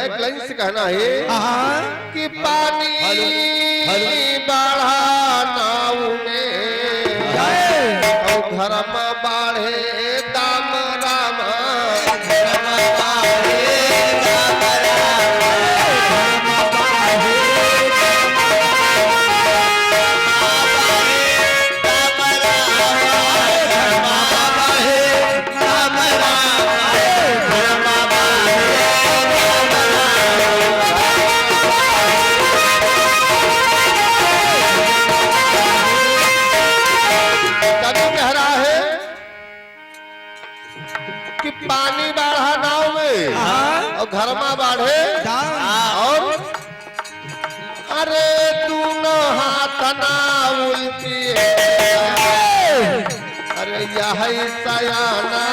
है लाइन से कहना है कि पानी बढ़ा नाव में और घर में बाढ़े दाम राम पानी बाढ़ा नाव में और घर में बाढ़े और अरे दोनों हाथ नाव उल्टी अरे यही सयाना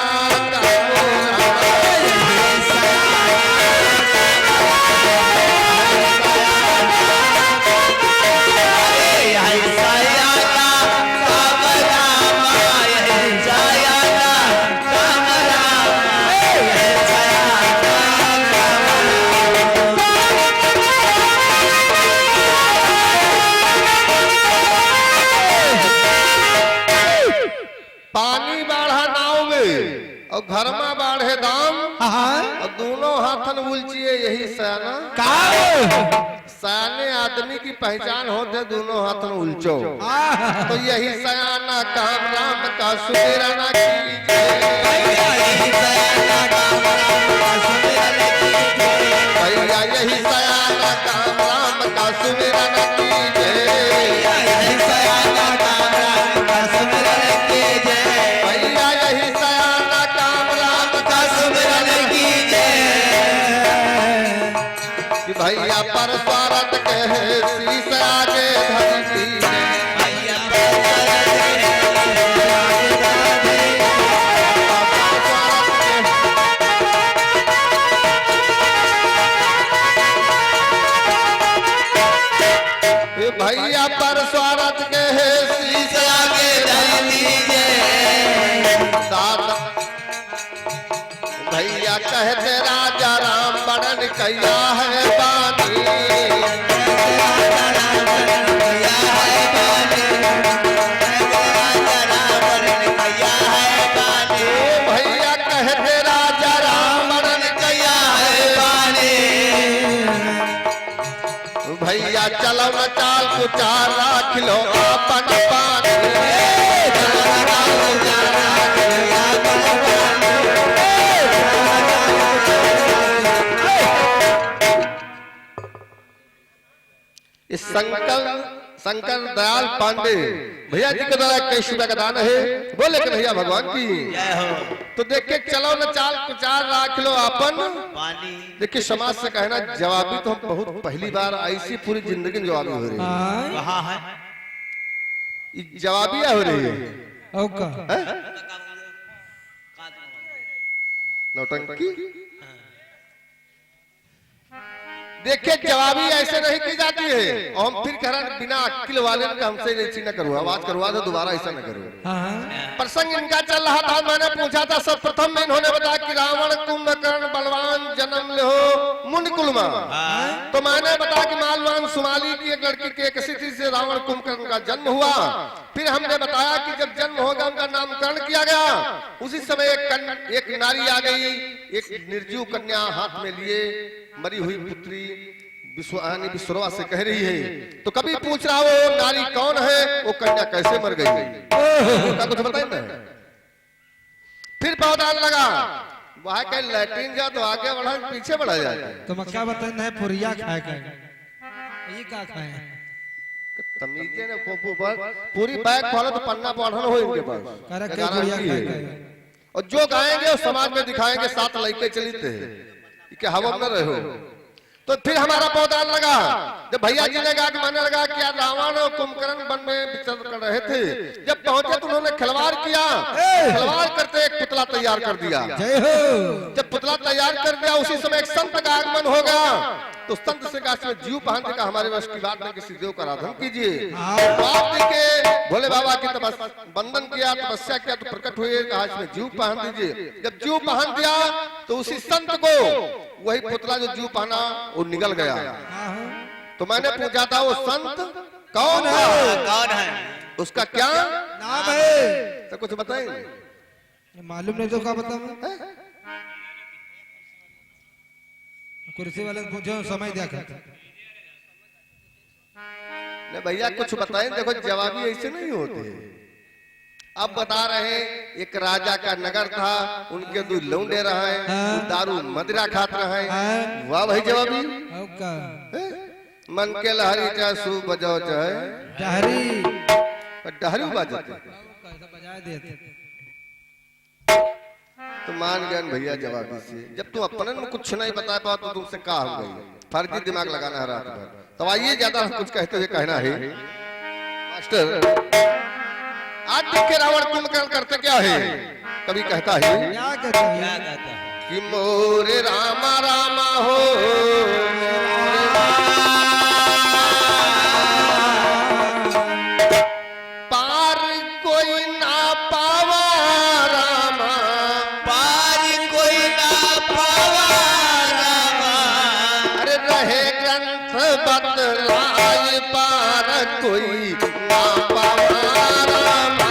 पानी बाढ़ा नाव में और घर में बाढ़े दाम और दोनों हाथन उलचिए यही सयाना सयाने आदमी की पहचान होते दोनों हाथन उलचो तो यही सयाना काम राम का सुमिरना कीजिए भैया यही सयाना काम राम का सुमिरना भैया पर स्वागत कहे शीश आगे धरती भैया पर स्वागत कहे शीश आगे धरती भैया कहते राजा राम बड़न कैया है बानी भैया कहते राजा राम बड़न कैया है बानी भैया चलो न चाल कुचार राख लो अपन पानी इस शंकर दयाल पांडे भैया जी के द्वारा कैसी का दान है बोले कि भैया भगवान की तो देख के चलो न चाल कुचार राख लो अपन देखिए समाज से कहना जवाबी तो हम बहुत पहली बार ऐसी पूरी जिंदगी में जवाबी हो रही है जवाबिया हो रही है नौटंकी देखिए जवाबी ऐसे नहीं की जाती है और हम फिर कह रहे हैं बिना अक्ल वाले ने हमसे ऐसी न करो आवाज करवा दो दोबारा ऐसा न करो प्रसंग इनका चल रहा था मैंने पूछा था सर्वप्रथम में इन्होंने बताया कि रावण कुंभकर्ण बलवान जन्म ले हो मुंडकुल में तो मैंने बताया कि मालवान सुमाली की एक लड़की के एक स्थिति से रावण कुंभकर्ण का जन्म हुआ फिर हमने बताया कि जब जन्म होगा उनका नामकरण किया गया उसी समय एक नारी आ गई एक निर्जीव कन्या हाथ में लिए मरी हुई पुत्री विश्ववा से कह रही है तो कभी पूछ रहा वो नारी कौन है वो कन्या कैसे मर गई कुछ बताइए ना फिर पौधा लगा वहां कहीं लैट्रिन जा तो आगे बढ़ा पीछे बढ़ा जाए तो मैं क्या बताए पुरिया खाए ये क्या खाए तमीजे ने पूरी बैग खोलो तो पन्ना पढ़न हो इनके पास और जो गाएंगे वो समाज में दिखाएंगे साथ लड़के चलते हैं कि हम न रहो तो फिर हमारा पौधा लगा जब भैया जी ने कहा कि मानने लगा कि रावण और कुंभकर्ण वन में विचरण कर रहे थे जब पहुंचे तो उन्होंने खिलवाड़ किया खिलवाड़ करते एक पुतला तैयार कर दिया जब पुतला तैयार कर दिया उसी समय एक संत का आगमन हो गया तो तो संत से कहा इसमें जीव पहन का हमारे वश की बात नहीं, किसी देव का आराधन कीजिए। बात के भोले बाबा की बंधन किया, तपस्या किया तो प्रकट हुए, कहा इसमें जीव पहन दीजिए। जब जीव पहन दिया तो उसी संत को वही पुतला जो जीव पहना वो निकल गया। तो मैंने पूछा था वो संत कौन है, कौन है, उसका क्या नाम है, तो कुछ बताएंगे? मालूम नहीं तो क्या बताऊं? कुर्सी वाले पूछो, समय दिया करते नहीं भैया कुछ बताएं, देखो जवाबी ऐसे नहीं होते। अब बता रहे एक राजा का नगर था, उनके दो लौंडे रहे, दारू मदिरा खात रहे। वाह भाई जवाबी, मन के लहरी चाहे सू बजाओ चाहे डहरी, डहरी बजाते बजा देते। तो मान गए भैया जवाबी से। जब तुम अपने में कुछ नहीं बता पाओ तो तुमसे कहा हो गई, फर्जी दिमाग लगाना है रात भर। तो आइए ज्यादा कुछ कहते हुए कहना है मास्टर, आज देखे रावण कुंभकर्ण करते क्या है? कभी कहता है क्या कहता है कि मोरे रामा रामा हो, पार कोई ना पावा रामा, पार कोई ना पावा रामा, अरे रहे ग्रंथ बतलाए पार कोई ना पावा रामा।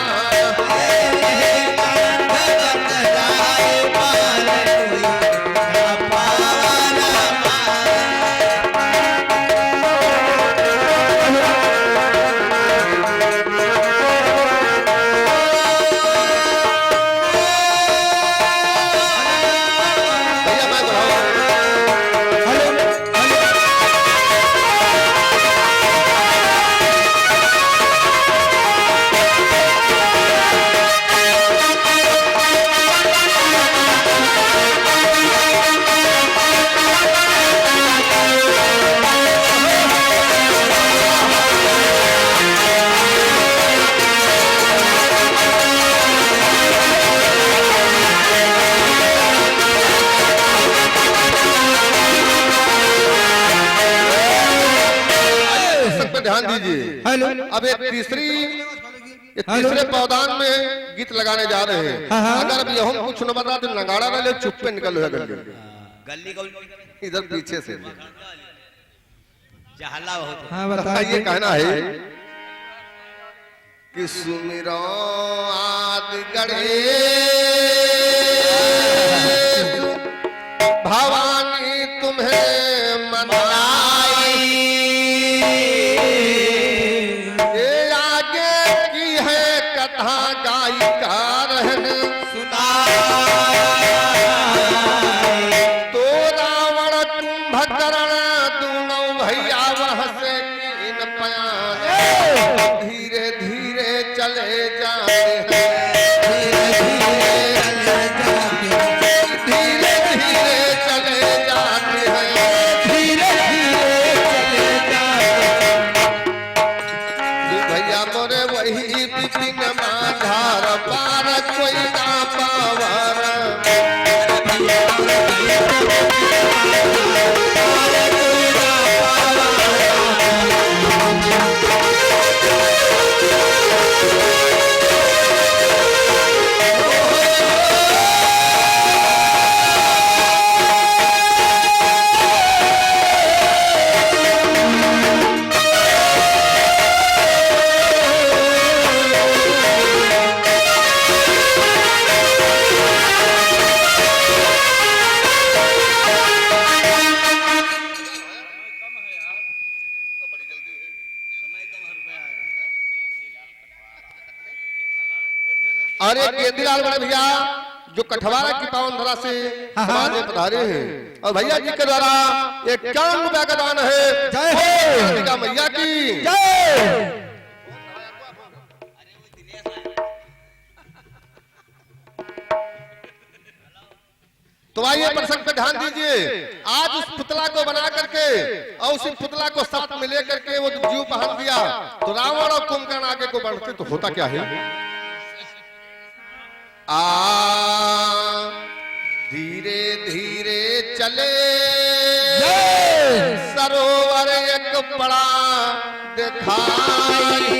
ध्यान दीजिए। अब एक तीसरे पौधान में गीत लगाने जा रहे हैं। अगर अभी हम कुछ न बता तो नगाड़ा ना ले, चुप पे निकल गली गली इधर पीछे से जहला बहुत। हाँ बताइए। ये कहना है कि सुमिरो आदि गणेश भवानी तुम्हें मनाई, ये आगे की है कथा गायिका रहने सुना, तो रावण कुंभकर्ण दोनों भैया वह से कीन पयान, धीरे धीरे चले जाते हैं, धीरे धीरे चले जाते हैं, धीरे धीरे चले जाते हैं। भैया मोरे वही बिपिन माधार पार कोई ना पावर, और एक गेंदीलाल बड़े भैया जो कठवारा की पावन धरा से समाज में पधारे हैं, और भैया जी के द्वारा एक 51 रुपया का दान है। जय हो अंबिका मैया की जय। तो आइए प्रसंग पे ध्यान दीजिए। आज उस पुतला को बना करके और उसी पुतला को साथ में लेकर के वो जीव पहन दिया, तो रावण और कुंभकर्ण आगे को बढ़ते तो होता क्या है? धीरे धीरे चले सरोवर एक बड़ा दिखाई,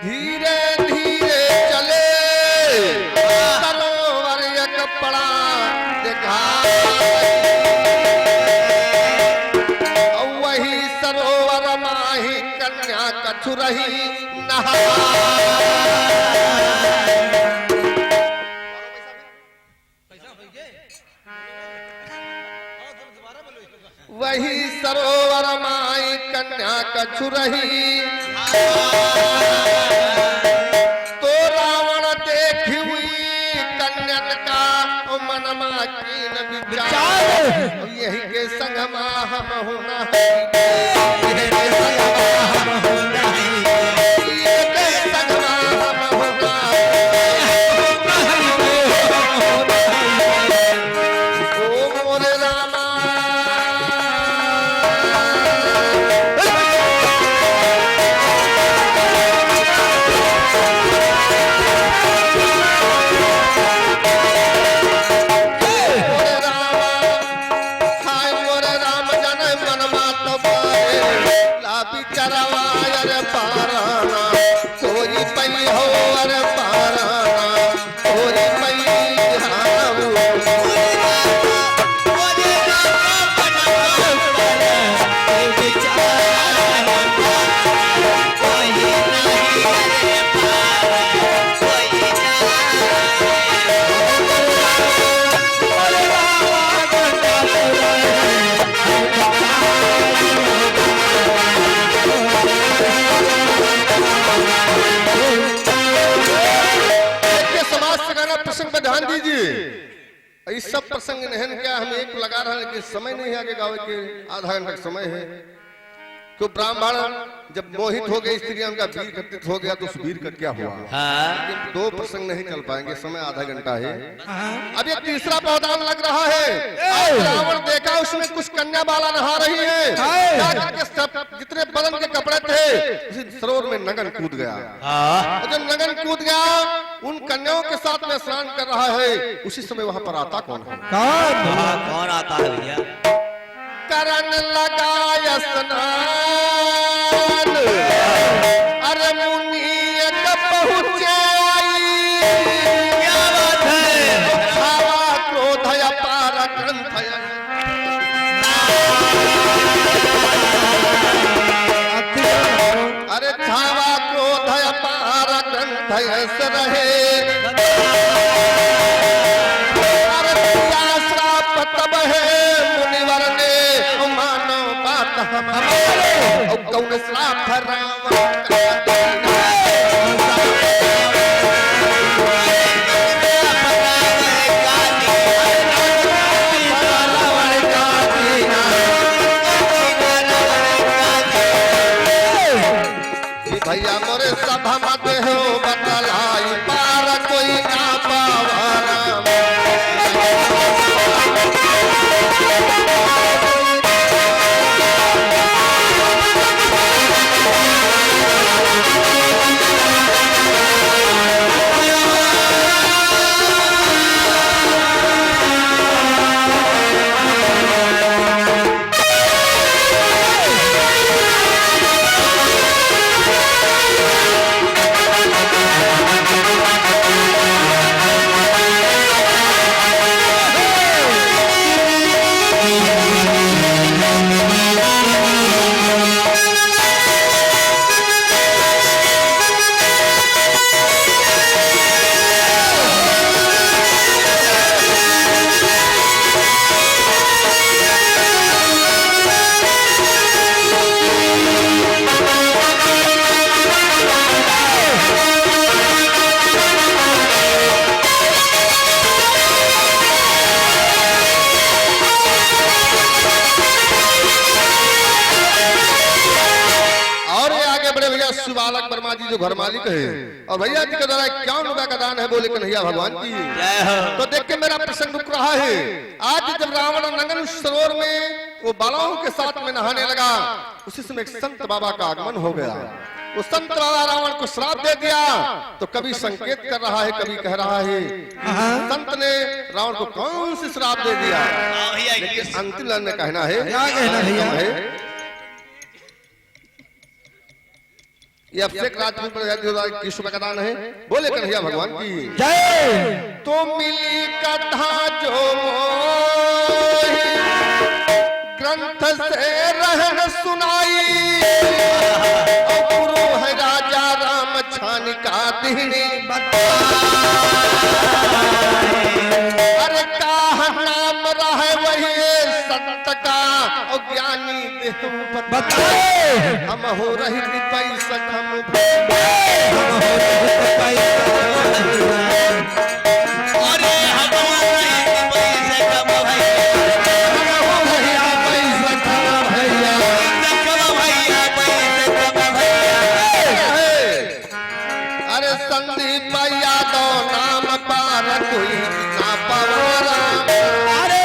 धीरे धीरे चले सरोवर एक बड़ा दिखाई, वही सरोवर माही कन्या कछु रही वही सरोवर माई कन्या कछु रही, तो रावण देखी हुई कन्या का मनमा कीन विचार, यही के संगमा हम होना इस सब प्रसंग नहीं क्या हम एक लगा रहे हैं लेकिन समय नहीं आगे गावे के आधा घंटा समय है। तो ब्राह्मण जब मोहित हो गए स्त्रियां उनका वीर कर्तृत्व हो गया तो उस वीर का क्या हुआ? लेकिन दो प्रसंग नहीं चल पाएंगे, समय आधा घंटा है। अब ये तीसरा पौधान लग रहा है। रावण देखा उसमें कुछ कन्या बाला नहा रही है, जितने बदन के कपड़े थे उसी सरोवर में नगन कूद गया। जब नगन कूद गया उन कन्याओं के साथ में स्नान कर रहा है, उसी समय वहां पर आता कौन है? कौन आता है भैया? करन लगा स्नान, अरे मुनि पहुंचे क्या बात है? छावा क्रोध अपार ग्रंथ, अरे छावा क्रोध अपार ग्रंथ ऐसे रहे, तब है मुनिवर ने मानो बात हमारे, कौन श्राप रावण भैया मोरे सभा मत हो बतलाई पार कोई ना पावारा। सुबालक वर्मा जी जो घर मालिक है और भैया जी के द्वारा 51 रुपए का दान है, बोले कन्हैया भगवान की। तो देख के मेरा प्रसंग रुक रहा है। आज जब रावण नंगन सरोवर में वो बालाओं के साथ में नहाने लगा, उसी समय एक संत बाबा का आगमन हो गया। वो संत बाबा रावण को श्राप दे दिया, तो कभी संकेत कर रहा है, कभी कह रहा है। संत ने रावण को कौन सी श्राप दे दिया? भैया लेकिन अंतिम लाइन में कहना है, क्या कहना भैया? ये अभिषेक राजपूत पर कृष्ण का दान है। बोले कन्हैया भगवान की जय। तो मिली कथा जो मोहि ग्रंथ से रहन सुनाई, और गुरु है राजा राम छान का दिहनी अरे का नाम रहे वही संत का, और ज्ञानी देव बताए हम हो रही पैसा हम अरे हमारे पैसे कम भैया, भैया पैसे कम भैया। अरे संदीप यादव नाम पार कोई ना पावरा, अरे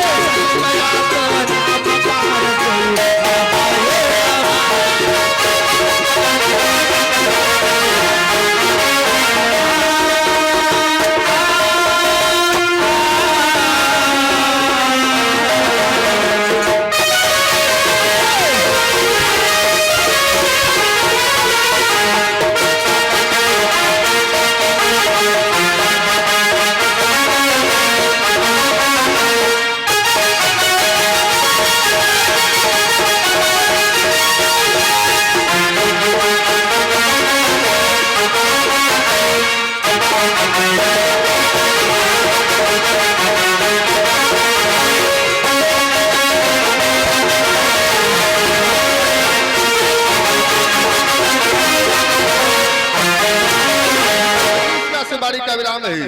से बाड़ी का विराम है।